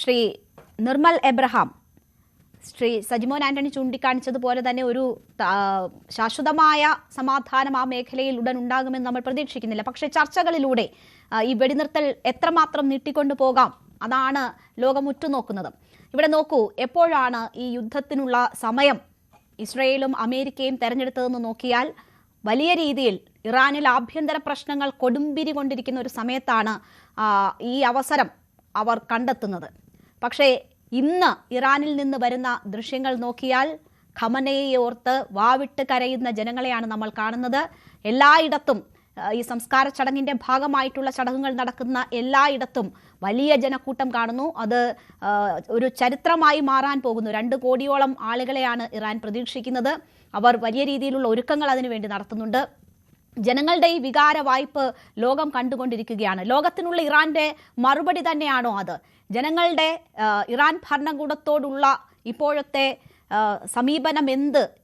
Shri Nirmal Abraham, Shri Sajimon Antony ചൂണ്ടിക്കാണിച്ചതുപോലെ തന്നെ ഒരു ശാശ്വതമായ സമാധാനം ആ മേഖലയിൽ ഉടൻ ഉണ്ടാകുമെന്ന് നമ്മൾ പ്രതീക്ഷിക്കുന്നില്ല. പക്ഷേ ചർച്ചകളിലൂടെ ഈ വെടിനിർത്തൽ എത്രമാത്രം നീട്ടിക്കൊണ്ടു പോകാം അതാണ് ലോകം ഉറ്റുനോക്കുന്നത്. ഇവിടെ നോക്കൂ, എപ്പോഴാണ് ഈ യുദ്ധത്തിനുള്ള സമയം ഇസ്രയേലും അമേരിക്കയും തെരഞ്ഞെടുത്തതെന്ന് നോക്കിയാൽ വലിയ രീതിയിൽ ഇറാനിൽ ആഭ്യന്തര പ്രശ്നങ്ങൾ കൊടുമ്പിരി കൊണ്ടിരിക്കുന്ന ഒരു സമയത്താണ് ഈ അവസരം അവർ കണ്ടെത്തുന്നത്. പക്ഷേ ഇന്ന് ഇറാനിൽ നിന്ന് വരുന്ന ദൃശ്യങ്ങൾ നോക്കിയാൽ ഖമനയെ ഓർത്ത് വാവിട്ട് കരയുന്ന ജനങ്ങളെയാണ് നമ്മൾ കാണുന്നത്. എല്ലായിടത്തും ഈ സംസ്കാര ചടങ്ങിൻ്റെ ഭാഗമായിട്ടുള്ള ചടങ്ങുകൾ നടക്കുന്ന എല്ലായിടത്തും വലിയ ജനക്കൂട്ടം കാണുന്നു. അത് ഒരു ചരിത്രമായി മാറാൻ പോകുന്നു. 2 കോടിയോളം ആളുകളെയാണ് ഇറാൻ പ്രതീക്ഷിക്കുന്നത്. അവർ വലിയ രീതിയിലുള്ള ഒരുക്കങ്ങൾ അതിനുവേണ്ടി നടത്തുന്നുണ്ട്. ജനങ്ങളുടെ ഈ വികാര വായ്പ് ലോകം കണ്ടുകൊണ്ടിരിക്കുകയാണ്. ലോകത്തിനുള്ള ഇറാന്റെ മറുപടി തന്നെയാണോ അത്? ജനങ്ങളുടെ ഇറാൻ ഭരണകൂടത്തോടുള്ള ഇപ്പോഴത്തെ സമീപനം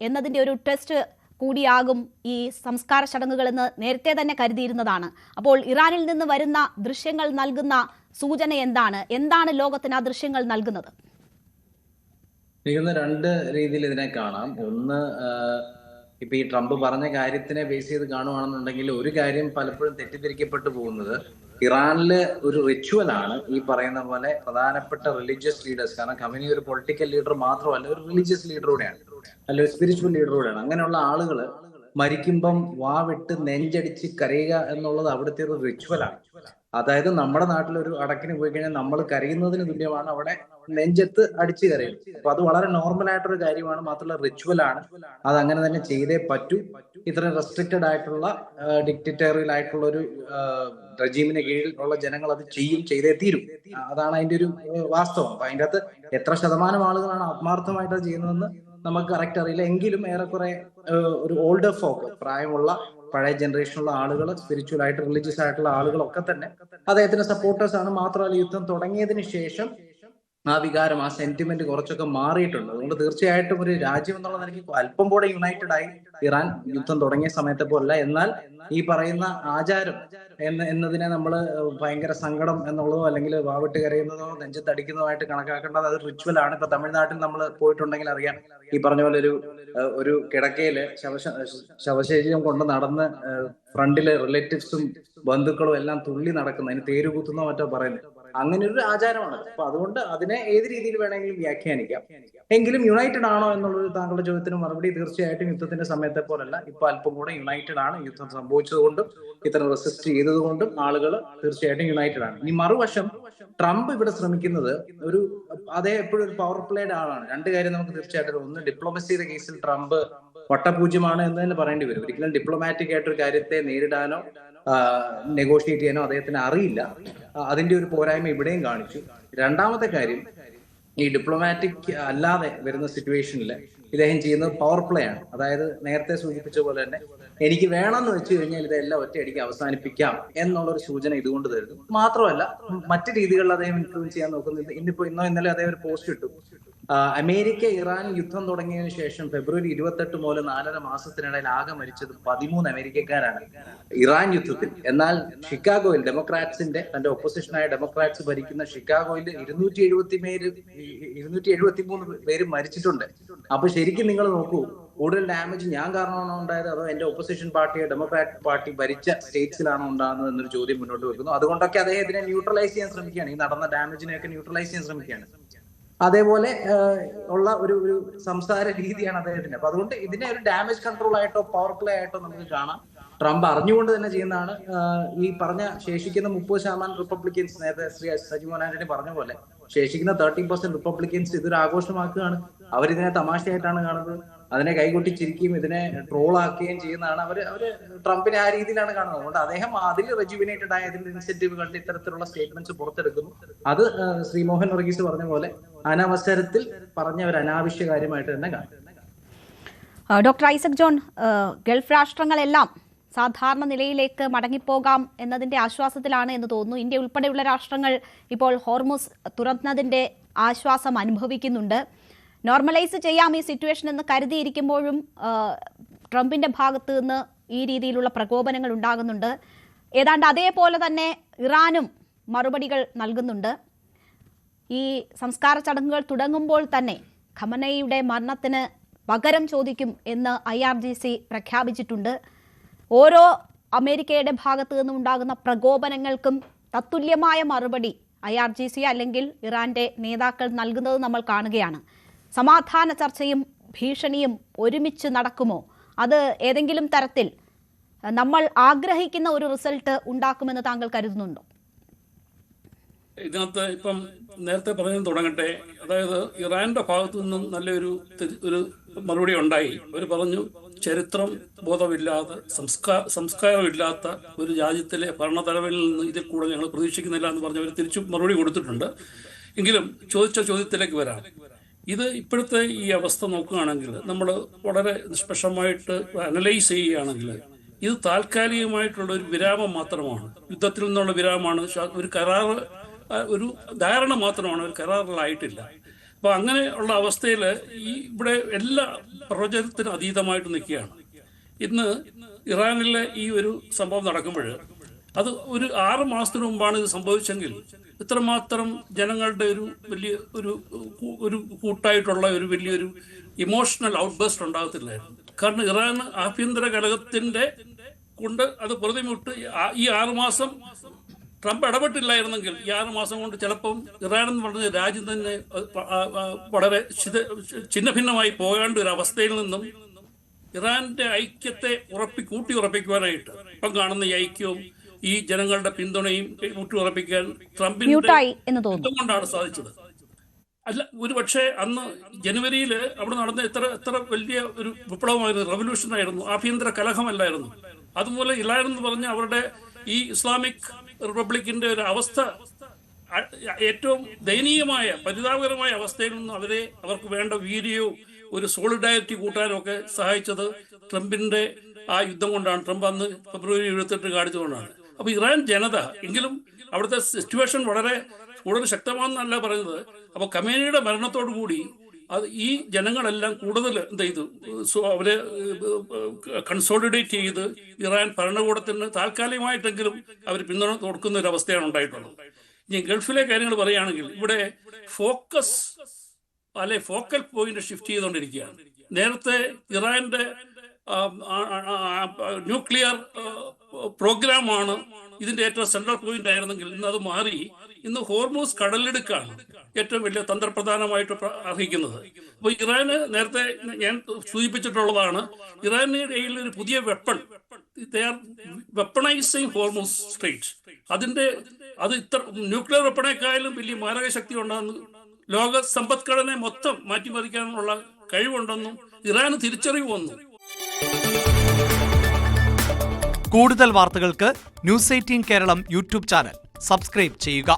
എന്നതിൻ്റെ ഒരു ടെസ്റ്റ് കൂടിയാകും ഈ സംസ്കാര ചടങ്ങുകളെന്ന് നേരത്തെ തന്നെ കരുതിയിരുന്നതാണ്. അപ്പോൾ ഇറാനിൽ നിന്ന് വരുന്ന ദൃശ്യങ്ങൾ നൽകുന്ന സൂചന എന്താണ് ലോകത്തിന് ആ ദൃശ്യങ്ങൾ നൽകുന്നത്? എനിക്കൊന്ന് 2 രീതിയിൽ ഇതിനെ കാണാം. ഒന്ന്, ഇപ്പൊ ഈ ട്രംപ് പറഞ്ഞ കാര്യത്തിനെ ബേസ് ചെയ്ത് കാണുവാണെന്നുണ്ടെങ്കിൽ ഒരു കാര്യം പലപ്പോഴും തെറ്റിദ്ധരിക്കപ്പെട്ടു പോകുന്നത് ഇറാനില് ഒരു റിച്വൽ ആണ് ഈ പറയുന്ന പോലെ പ്രധാനപ്പെട്ട റിലീജിയസ് ലീഡേഴ്സ്. കാരണം ഖമേനി ഒരു പൊളിറ്റിക്കൽ ലീഡർ മാത്രമല്ല, ഒരു റിലീജിയസ് ലീഡർ കൂടെയാണ്, അല്ല ഒരു സ്പിരിച്വൽ ലീഡർ കൂടെയാണ്. അങ്ങനെയുള്ള ആളുകള് മരിക്കുമ്പം വാവിട്ട് നെഞ്ചടിച്ച് കരയുക എന്നുള്ളത് അവിടുത്തെ ഒരു റിച്വലാണ്. അതായത് നമ്മുടെ നാട്ടിലൊരു അടക്കിന് പോയി കഴിഞ്ഞാൽ നമ്മൾ കരയുന്നതിന് തുല്യമാണ് അവിടെ നെഞ്ചത്ത് അടിച്ചു കരയും. അപ്പൊ അത് വളരെ നോർമൽ ആയിട്ടൊരു കാര്യമാണ്, മാത്രമല്ല റിച്വൽ ആണ്. അത് അങ്ങനെ തന്നെ ചെയ്തേ പറ്റൂ. ഇത്രയും റെസ്ട്രിക്റ്റഡ് ആയിട്ടുള്ള ഡിക്റ്റേറ്ററിയൽ ആയിട്ടുള്ള ഒരു റെജീമിന് കീഴിൽ ഉള്ള ജനങ്ങൾ അത് ചെയ്തേ തീരും. അതാണ് അതിന്റെ ഒരു വാസ്തവം. അപ്പൊ അതിൻ്റെ അകത്ത് എത്ര ശതമാനം ആളുകളാണ് ആത്മാർത്ഥമായിട്ട് അത് ചെയ്യുന്നതെന്ന് നമുക്ക് കറക്റ്റ് അറിയില്ല. എങ്കിലും ഏറെക്കുറെ ഒരു ഓൾഡർ ഫോക്ക്, പ്രായമുള്ള പഴയ ജനറേഷനുള്ള ആളുകൾ, സ്പിരിച്വൽ ആയിട്ട് റിലീജിയസ് ആയിട്ടുള്ള ആളുകളൊക്കെ തന്നെ അദ്ദേഹത്തിന്റെ സപ്പോർട്ടേഴ്സ് ആണ്. മാത്രമല്ല യുദ്ധം തുടങ്ങിയതിന് ശേഷം ആ വികാരം, ആ സെന്റിമെന്റ് കുറച്ചൊക്കെ മാറിയിട്ടുണ്ട്. അതുകൊണ്ട് തീർച്ചയായിട്ടും ഒരു രാജ്യം എന്നുള്ള നിലയ്ക്ക് അല്പം കൂടെ യുണൈറ്റഡ് ആയി ഇറാൻ യുദ്ധം തുടങ്ങിയ സമയത്തെ പോലല്ല. എന്നാൽ ഈ പറയുന്ന ആചാരം എന്നതിനെ നമ്മൾ ഭയങ്കര സങ്കടം എന്നുള്ളതോ അല്ലെങ്കിൽ വാവിട്ട് കരയുന്നതോ നെഞ്ചത്തടിക്കുന്നതുമായിട്ട് കണക്കാക്കേണ്ടത് അത് റിച്വൽ ആണ്. ഇപ്പൊ തമിഴ്നാട്ടിൽ നമ്മൾ പോയിട്ടുണ്ടെങ്കിൽ അറിയാം, ഈ പറഞ്ഞ പോലെ ഒരു കിടക്കയില് ശവശരീരം കൊണ്ട് നടന്ന് ഫ്രണ്ടില് റിലേറ്റീവ്സും ബന്ധുക്കളും എല്ലാം തുള്ളി നടക്കുന്ന, അതിന് തേരുകൂത്തുന്നോ മറ്റോ പറയുന്നത്, അങ്ങനെ ഒരു ആചാരമാണ്. അപ്പൊ അതുകൊണ്ട് അതിനെ ഏത് രീതിയിൽ വേണമെങ്കിലും വ്യാഖ്യാനിക്കാം. എങ്കിലും യുണൈറ്റഡ് ആണോ എന്നുള്ളൊരു താങ്കളുടെ ചോദ്യത്തിന് മറുപടി തീർച്ചയായിട്ടും യുദ്ധത്തിന്റെ സമയത്തെ പോലല്ല. ഇപ്പൊ അല്പം കൂടെ യുണൈറ്റഡ് ആണ്. യുദ്ധം സംഭവിച്ചതുകൊണ്ടും ഇത്ര റെസിസ്റ്റ് ചെയ്തതുകൊണ്ടും ആളുകൾ തീർച്ചയായിട്ടും യുണൈറ്റഡ് ആണ്. ഇനി മറുവശം, ട്രംപ് ഇവിടെ ശ്രമിക്കുന്നത് അതേ എപ്പോഴും ഒരു പവർ പ്ലേഡ് ആളാണ്. 2 കാര്യം നമുക്ക് തീർച്ചയായിട്ടും. ഒന്ന്, ഡിപ്ലോമസിയുടെ കേസിൽ ട്രംപ് വട്ടപൂജ്യമാണ് എന്ന് തന്നെ പറയേണ്ടി വരും. ഒരിക്കലും ഡിപ്ലോമാറ്റിക് ആയിട്ടൊരു കാര്യത്തെ നേരിടാനോ നെഗോഷിയേറ്റ് ചെയ്യാനോ അദ്ദേഹത്തിന് അറിയില്ല. അതിന്റെ ഒരു പോരായ്മ ഇവിടെയും കാണിച്ചു. രണ്ടാമത്തെ കാര്യം, ഈ ഡിപ്ലോമാറ്റിക് അല്ലാതെ വരുന്ന സിറ്റുവേഷനിൽ ഇദ്ദേഹം ചെയ്യുന്നത് പവർ പ്ലേ ആണ്. അതായത് നേരത്തെ സൂചിപ്പിച്ച പോലെ തന്നെ എനിക്ക് വേണമെന്ന് വെച്ച് കഴിഞ്ഞാൽ ഇതെല്ലാം ഒറ്റയടിക്ക് അവസാനിപ്പിക്കാം എന്നുള്ളൊരു സൂചന ഇതുകൊണ്ട് തരുന്നു. മാത്രമല്ല മറ്റു രീതികളിൽ അദ്ദേഹം ഇൻഫ്ലുവൻസ് ചെയ്യാൻ നോക്കുന്നത്. ഇന്നലെ അദ്ദേഹം ഒരു പോസ്റ്റ് ഇട്ടു, അമേരിക്ക ഇറാൻ യുദ്ധം തുടങ്ങിയതിനു ശേഷം ഫെബ്രുവരി 28 മുതൽ 4.5 മാസത്തിനിടയിൽ ആകെ മരിച്ചത് 13 അമേരിക്കക്കാരാണ് ഇറാൻ യുദ്ധത്തിൽ. എന്നാൽ ഷിക്കാഗോയിൽ തന്റെ ഒപ്പോസിഷനായ ഡെമോക്രാറ്റ്സ് ഭരിക്കുന്ന ഷിക്കാഗോയിൽ 273 പേര് മരിച്ചിട്ടുണ്ട്. അപ്പൊ ശരിക്കും നിങ്ങൾ നോക്കൂ, കൂടുതൽ ഡാമേജ് ഞാൻ കാരണമാണോ ഉണ്ടായത്, അതോ എന്റെ ഒപ്പോസിഷൻ പാർട്ടിയെ ഡെമോക്രാറ്റ് പാർട്ടി ഭരിച്ച സ്റ്റേറ്റ്സിലാണോ ഉണ്ടാകുന്നത് എന്നൊരു ചോദ്യം മുന്നോട്ട് വെക്കുന്നു. അതുകൊണ്ടൊക്കെ അദ്ദേഹത്തിനെ ന്യൂട്രലൈസ് ചെയ്യാൻ ശ്രമിക്കുകയാണ്. ഈ നടന്ന ഡാമേജിനെയൊക്കെ ന്യൂട്രലൈസ് ചെയ്യാൻ ശ്രമിക്കുകയാണ്. അതേപോലെ ഉള്ള ഒരു സംസാര രീതിയാണ് അദ്ദേഹത്തിന്. അപ്പൊ അതുകൊണ്ട് ഇതിനെ ഒരു ഡാമേജ് കൺട്രോൾ ആയിട്ടോ പവർ പ്ലേ ആയിട്ടോ നമുക്ക് കാണാം. ട്രംപ് അറിഞ്ഞുകൊണ്ട് തന്നെ ചെയ്യുന്നതാണ്. ഈ പറഞ്ഞ ശേഷിക്കുന്ന 30% റിപ്പബ്ലിക്കൻസ്, നേരത്തെ ശ്രീ സജിമോൻ ആന്റണി പറഞ്ഞ പോലെ ശേഷിക്കുന്ന 30% റിപ്പബ്ലിക്കൻസ് ഇതൊരു ആഘോഷമാക്കുകയാണ്. അവരിതിനെ തമാശയായിട്ടാണ് കാണുന്നത്. അതിനെ കൈകൊട്ടിച്ചിരിക്കുകയും ഇതിനെ ട്രോളാക്കുകയും ചെയ്യുന്നതാണ്. അവര് ട്രംപിനെ ആ രീതിയിലാണ് കാണുന്നത്. അതുകൊണ്ട് അദ്ദേഹം അതിൽ റെജുവിനേറ്റഡ് ആയ അതിന്റെ ഇൻസെന്റീവ് കണ്ട് ഇത്തരത്തിലുള്ള സ്റ്റേറ്റ്മെന്റ്സ് പുറത്തെടുക്കുന്നു. അത് ശ്രീ മോഹൻ വർഗീസ് പറഞ്ഞ പോലെ അനവസരത്തിൽ പറഞ്ഞ ഒരു അനാവശ്യ കാര്യമായിട്ട് തന്നെ കാണും. ഡോക്ടർ ഐസക് ജോൺ, ഗൾഫ് രാഷ്ട്രങ്ങളെല്ലാം സാധാരണ നിലയിലേക്ക് മടങ്ങിപ്പോകാം എന്നതിൻ്റെ ആശ്വാസത്തിലാണ് എന്ന് തോന്നുന്നു. ഇന്ത്യ ഉൾപ്പെടെയുള്ള രാഷ്ട്രങ്ങൾ ഇപ്പോൾ ഹോർമുസ് തുറന്നതിൻ്റെ ആശ്വാസം അനുഭവിക്കുന്നുണ്ട്. നോർമലൈസ് ചെയ്യാം ഈ സിറ്റുവേഷൻ എന്ന് കരുതിയിരിക്കുമ്പോഴും ട്രംപിൻ്റെ ഭാഗത്ത് നിന്ന് ഈ രീതിയിലുള്ള പ്രകോപനങ്ങൾ ഉണ്ടാകുന്നുണ്ട്. ഏതാണ്ട് അതേപോലെ തന്നെ ഇറാനും മറുപടികൾ നൽകുന്നുണ്ട്. ഈ സംസ്കാര ചടങ്ങുകൾ തുടങ്ങുമ്പോൾ തന്നെ ഖമനയുടെ മരണത്തിന് പകരം ചോദിക്കും എന്ന് IRGC പ്രഖ്യാപിച്ചിട്ടുണ്ട്. ഓരോ അമേരിക്കയുടെ ഭാഗത്തു നിന്നും ഉണ്ടാകുന്ന പ്രകോപനങ്ങൾക്കും തത്തുല്യമായ മറുപടി IRGC അല്ലെങ്കിൽ ഇറാന്റെ നേതാക്കൾ നൽകുന്നത് നമ്മൾ കാണുകയാണ്. സമാധാന ചർച്ചയും ഭീഷണിയും ഒരുമിച്ച് നടക്കുമോ? അത് ഏതെങ്കിലും തരത്തിൽ നമ്മൾ ആഗ്രഹിക്കുന്ന ഒരു റിസൾട്ട് ഉണ്ടാക്കുമെന്ന് താങ്കൾ കരുതുന്നുണ്ടോ? ഇതിനകത്ത് ഇപ്പം നേരത്തെ പറഞ്ഞു തുടങ്ങട്ടെ. അതായത് ഇറാന്റെ ഭാഗത്തു നിന്നും നല്ലൊരു മറുപടി ഉണ്ടായി. അവർ പറഞ്ഞു, ചരിത്രം ബോധമില്ലാതെ സംസ്കാരമില്ലാത്ത ഒരു രാജ്യത്തിലെ ഭരണതലവനിൽ നിന്ന് ഇതിൽ കൂടെ ഞങ്ങൾ പ്രതീക്ഷിക്കുന്നില്ല എന്ന് പറഞ്ഞ് അവർ തിരിച്ചു മറുപടി കൊടുത്തിട്ടുണ്ട്. എങ്കിലും ചോദിച്ച ചോദ്യത്തിലേക്ക് വരാം. ഇത് ഇപ്പോഴത്തെ ഈ അവസ്ഥ നോക്കുകയാണെങ്കിൽ നമ്മൾ വളരെ നിഷ്പക്ഷമായിട്ട് അനലൈസ് ചെയ്യുകയാണെങ്കിൽ ഇത് താൽക്കാലികമായിട്ടുള്ള ഒരു വിരാമം മാത്രമാണ്. യുദ്ധത്തിൽ നിന്നുള്ള വിരാമമാണ്. ഒരു ഒരു ധാരണ മാത്രമാണ്, ഒരു കരാറിലായിട്ടില്ല. അപ്പൊ അങ്ങനെ ഉള്ള അവസ്ഥയിൽ ഇവിടെ എല്ലാ പ്രവചനത്തിനും അതീതമായിട്ട് നിൽക്കുകയാണ്. ഇന്ന് ഇറാനിലെ ഈ ഒരു സംഭവം നടക്കുമ്പോൾ അത് ഒരു 6 മാസത്തിന് മുമ്പാണ് ഇത് സംഭവിച്ചെങ്കിൽ ഇത്രമാത്രം ജനങ്ങളുടെ ഒരു വലിയ ഒരു കൂട്ടായിട്ടുള്ള ഒരു വലിയൊരു ഇമോഷണൽ ഔട്ട്ബസ്റ്റ് ഉണ്ടാകത്തില്ലായിരുന്നു. കാരണം ഇറാൻ ആഭ്യന്തര കലഹത്തിന്റെ കൊണ്ട് അത് പ്രതിമുട്ട് ഈ 6 മാസം ട്രംപ് ഇടപെട്ടില്ലായിരുന്നെങ്കിൽ ഈ 6 മാസം കൊണ്ട് ചിലപ്പം ഇറാൻ എന്ന് പറഞ്ഞ രാജ്യം തന്നെ വളരെ ഛിന്നഭിന്നമായി പോകേണ്ട ഒരു അവസ്ഥയിൽ നിന്നും ഇറാന്റെ ഐക്യത്തെ കൂട്ടി ഉറപ്പിക്കുവാനായിട്ട് ഇപ്പം കാണുന്ന ഈ ഐക്യവും ഈ ജനങ്ങളുടെ പിന്തുണയും ഊട്ടി ഉറപ്പിക്കാൻ ട്രംപിന്റെ കൊണ്ടാണ് സാധിച്ചത്. അല്ല, ഒരു പക്ഷേ അന്ന് ജനുവരിയിൽ അവിടെ നടന്ന എത്ര വലിയ ഒരു വിപ്ലവമായിരുന്നു, റവല്യൂഷൻ ആയിരുന്നു, ആഭ്യന്തര കലഹമല്ലായിരുന്നു. അതുപോലെ ഇറാൻ എന്ന് പറഞ്ഞ അവരുടെ ഈ ഇസ്ലാമിക് റിപ്പബ്ലിക്കിന്റെ ഒരു അവസ്ഥ ഏറ്റവും ദയനീയമായ പരിതാപകരമായ അവസ്ഥയിൽ നിന്നും അവർക്ക് വേണ്ട വീര്യവും ഒരു സോളിഡാരിറ്റി കൂട്ടാനും ഒക്കെ സഹായിച്ചത് ട്രംപിന്റെ ആ യുദ്ധം കൊണ്ടാണ്. ട്രംപ് അന്ന് ഫെബ്രുവരി 28 കാണിച്ചുകൊണ്ടാണ്. അപ്പൊ ഇറാൻ ജനത എങ്കിലും അവിടുത്തെ സിറ്റുവേഷൻ വളരെ കൂടുതൽ ശക്തമാണെന്നല്ല പറയുന്നത്. അപ്പൊ ഖമേനിയുടെ മരണത്തോടു കൂടി അത് ഈ ജനങ്ങളെല്ലാം കൂടുതൽ എന്ത് ചെയ്തു, അവരെ കൺസോളിഡേറ്റ് ചെയ്ത് ഇറാൻ ഭരണകൂടത്തിന് താൽക്കാലികമായിട്ടെങ്കിലും അവർ പിന്തുണ കൊടുക്കുന്ന ഒരു അവസ്ഥയാണ് ഉണ്ടായിട്ടുള്ളത്. ഇനി ഗൾഫിലെ കാര്യങ്ങൾ പറയുകയാണെങ്കിൽ ഇവിടെ ഫോക്കൽ പോയിന്റ് ഷിഫ്റ്റ് ചെയ്തുകൊണ്ടിരിക്കുകയാണ്. നേരത്തെ ഇറാന്റെ ന്യൂക്ലിയർ പ്രോഗ്രാമാണ് ഇതിന്റെ ഏറ്റവും സെൻട്രൽ പോയിന്റ് ആയിരുന്നെങ്കിൽ ഇന്ന് അത് മാറി ഇന്ന് ഹോർമൂസ് കടലിടുക്കാണ് ഏറ്റവും വലിയ തന്ത്രപ്രധാനമായിട്ട് അർഹിക്കുന്നത്. അപ്പോൾ ഇറാന് നേരത്തെ ഞാൻ സൂചിപ്പിച്ചിട്ടുള്ളതാണ്, ഇറാന്റെ കയ്യിൽ ഒരു പുതിയ വെപ്പണൈസിങ് ഹോർമൂസ് സ്ട്രെയിറ്റ്. അത് ന്യൂക്ലിയർ വെപ്പണേക്കായാലും വലിയ മാരക ശക്തി ഉണ്ടെന്ന്, ലോക സമ്പദ്ഘടനയെ മൊത്തം മാറ്റിമറിക്കാനുള്ള കഴിവുണ്ടെന്നും ഇറാന് തിരിച്ചറിവ് വന്നു. കൂടുതൽ വാർത്തകൾക്ക് News 18 Keralam YouTube channel subscribe ചെയ്യുക.